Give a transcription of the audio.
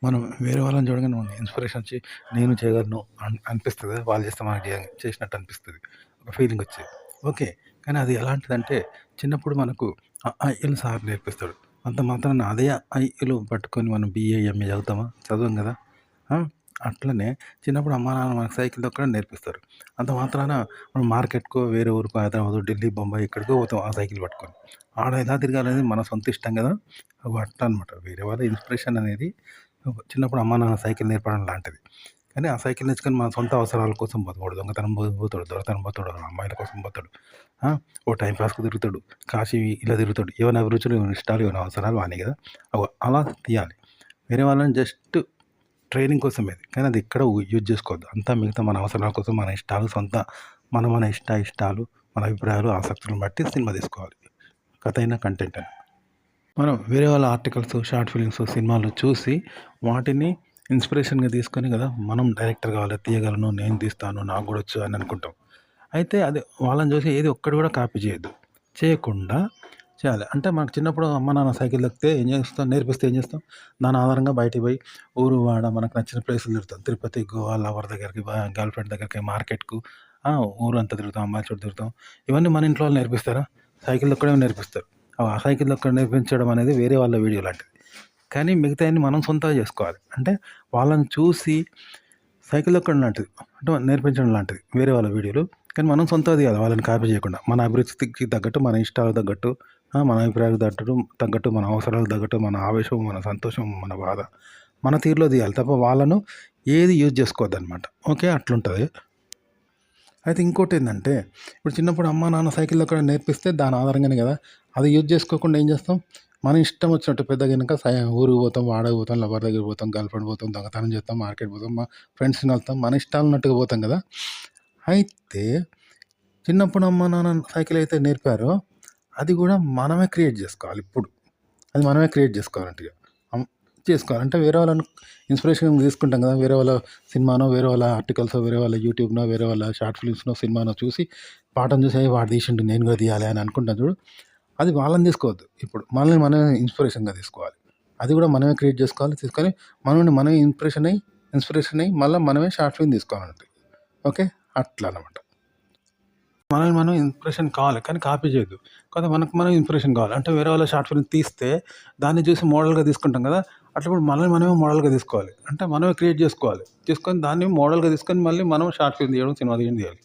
మనం వేరే వాళ్ళని చూడగానే మనకి ఇన్స్పిరేషన్ వచ్చి నేను చేయగలను అనిపిస్తుంది కదా! వాళ్ళు చేస్తే మనం చేసినట్టు అనిపిస్తుంది. ఒక ఫీలింగ్ వచ్చేది. ఓకే. కానీ అది ఎలాంటిదంటే చిన్నప్పుడు మనకు ఆ ఇలు సార్ నేర్పిస్తాడు. అంత మాత్రాన అదే ఆ ఇలు పట్టుకొని మనం బీఏ, ఎంఏ చదువుతామా? చదవం కదా! ఆ! అట్లనే చిన్నప్పుడు అమ్మా నాన్న మనకు సైకిల్ తొక్కడం నేర్పిస్తారు. అంత మాత్రాన మనం మార్కెట్‌కో, వేరే ఊరికో, హైదరాబాదు, ఢిల్లీ, బొంబాయి ఎక్కడికో పోతాం ఆ సైకిల్ పట్టుకొని. ఆడ ఎలా తిరగాలనేది మన సొంత ఇష్టం కదా! అగో అట్లా అనమాట. వేరే వాళ్ళ ఇన్స్పిరేషన్ అనేది చిన్నప్పుడు అమ్మా నాన్న సైకిల్ నేర్పడం లాంటిది. కానీ ఆ సైకిల్ నేర్చుకొని మన సొంత అవసరాల కోసం పోతాడు. దొంగతనం పోతాడు, దొరతనం పోతాడు, అమ్మాయిల కోసం పోతాడు. ఆ! ఓ టైమ్ పాస్‌కి తిరుగుతాడు. కాశీ ఇలా తిరుగుతాడు. ఎవని అభిరుచులు, ఎవని ఇష్టాలు, ఎవని అవసరాలు వానియి కదా! అగో అలా తీయాలి. వేరే వాళ్ళని జస్ట్ ట్రైనింగ్ కోసమే అది. కానీ అది ఎక్కడ యూజ్ చేసుకోవద్దు. అంతా మిగతా మన అవసరాల కోసం మన ఇష్టాలు సొంత మన ఇష్టాలు, మన అభిప్రాయాలు, ఆసక్తులను బట్టి సినిమా తీసుకోవాలి. కథ అయినా, కంటెంట్ అయినా. మనం వేరే వాళ్ళ ఆర్టికల్స్, షార్ట్ ఫిలిమ్స్, సినిమాలు చూసి వాటిని ఇన్స్పిరేషన్‌గా తీసుకొని కదా మనం డైరెక్టర్ కావాలి, తీయగలను, నేను తీస్తాను, నాకు కూడా వచ్చు అని అనుకుంటాం. అయితే అది వాళ్ళని చూసి ఏది ఒక్కటి కూడా కాపీ చేయొద్దు. చేయకుండా చేయాలి. అంటే మనకు చిన్నప్పుడు అమ్మ నాన్న సైకిల్ తొక్కితే ఏం చేస్తాం, నేర్పిస్తే ఏం చేస్తాం? దాని ఆధారంగా బయటికి పోయి ఊరు, వాడ మనకు నచ్చిన ప్లేసులు తిరుగుతాం. తిరుపతి, గోవా, లవర్ దగ్గరికి, గర్ల్ ఫ్రెండ్ దగ్గరికి, మార్కెట్‌కు, ఊరంతా తిరుగుతాం, అమ్మాయిల చుట్టూ తిరుగుతాం. ఇవన్నీ మన ఇంట్లో వాళ్ళు నేర్పిస్తారా? సైకిల్ తొక్కడమే నేర్పిస్తారు. ఆ సైకిల్ తొక్కడం నేర్పించడం అనేది వేరే వాళ్ళ వీడియో లాంటిది. కానీ మిగతాయన్ని మనం సొంతంగా చేసుకోవాలి. అంటే వాళ్ళని చూసి సైకిల్ తొక్కడం లాంటిది. అంటే నేర్పించడం లాంటిది వేరే వాళ్ళ వీడియోలు. కానీ మనం సొంతంగా తీయాలి వాళ్ళని కాపీ చేయకుండా. మన అభిరుచికి తగ్గట్టు, మన ఇష్టాలకు తగ్గట్టు, మన అభిప్రాయాలకు తగ్గట్టు, మన అవసరాలకు తగ్గట్టు, మన ఆవేశం, మన సంతోషం, మన బాధ, మన తీరులో తీయాలి తప్ప వాళ్ళను ఏది యూజ్ చేసుకోవద్దనమాట. ఓకే. అట్లుంటది. అయితే ఇంకోటేందంటే, ఇప్పుడు చిన్నప్పుడు అమ్మా, నాన్న సైకిల్ తొక్కడం నేర్పిస్తే దాని ఆధారంగానే కదా! అది యూజ్ చేసుకోకుండా ఏం చేస్తాం? మన ఇష్టం వచ్చినట్టు పెద్దగైనంక ఊరికి పోతాం, వాడకి పోతాం, లవర్ దగ్గరికి పోతాం, గర్ల్ ఫ్రెండ్ పోతాం, దొంగతనం చేస్తాం, మార్కెట్ పోతాం, మా ఫ్రెండ్స్‌ని కలుస్తాం, మన ఇష్టాలున్నట్టుగా పోతాం కదా! అయితే చిన్నప్పుడు అమ్మా, నాన్న సైకిల్ అయితే నేర్పారో అది కూడా మనమే క్రియేట్ చేసుకోవాలి ఇప్పుడు. అది మనమే క్రియేట్ చేసుకోవాలంట ఇగ. చేసుకోవాలి. అంటే వేరే వాళ్ళని ఇన్స్పిరేషన్ తీసుకుంటాం కదా! వేరే వాళ్ళ సినిమానో, వేరే వాళ్ళ ఆర్టికల్సో, వేరే వాళ్ళ యూట్యూబ్‌నో, వేరే వాళ్ళ షార్ట్ ఫిల్మ్స్‌నో, సినిమానో చూసి పాటను చూసి వాడు తీసిండు నేను కూడా తీయాలి అని అనుకుంటాం చూడు. అది వాళ్ళని తీసుకోవద్దు. ఇప్పుడు మనల్ని మనమే ఇన్స్పిరేషన్‌గా తీసుకోవాలి. అది కూడా మనమే క్రియేట్ చేసుకోవాలి. తీసుకొని మనమే ఇన్స్పిరేషన్ అయ్యి మళ్ళా మనమే షార్ట్ ఫిల్మ్ తీసుకోవాలంట. ఓకే. అట్లా అనమాట. మనల్ని మనం ఇన్స్పిరేషన్ కావాలి. కానీ కాపీ చేయొద్దు. కాకపోతే మనకు మనం ఇన్స్పిరేషన్ కావాలి. అంటే వేరే వాళ్ళ షార్ట్ ఫిల్మ్ తీస్తే దాన్ని చూసి మోడల్‌గా తీసుకుంటాం కదా! అట్లప్పుడు మనల్ని మనమే మోడల్‌గా తీసుకోవాలి. అంటే మనమే క్రియేట్ చేసుకోవాలి. తీసుకొని దాన్ని మోడల్‌గా తీసుకొని మళ్ళీ మనం షార్ట్ ఫిల్మ్ తీయడం, సినిమా తీయడం చేయాలి.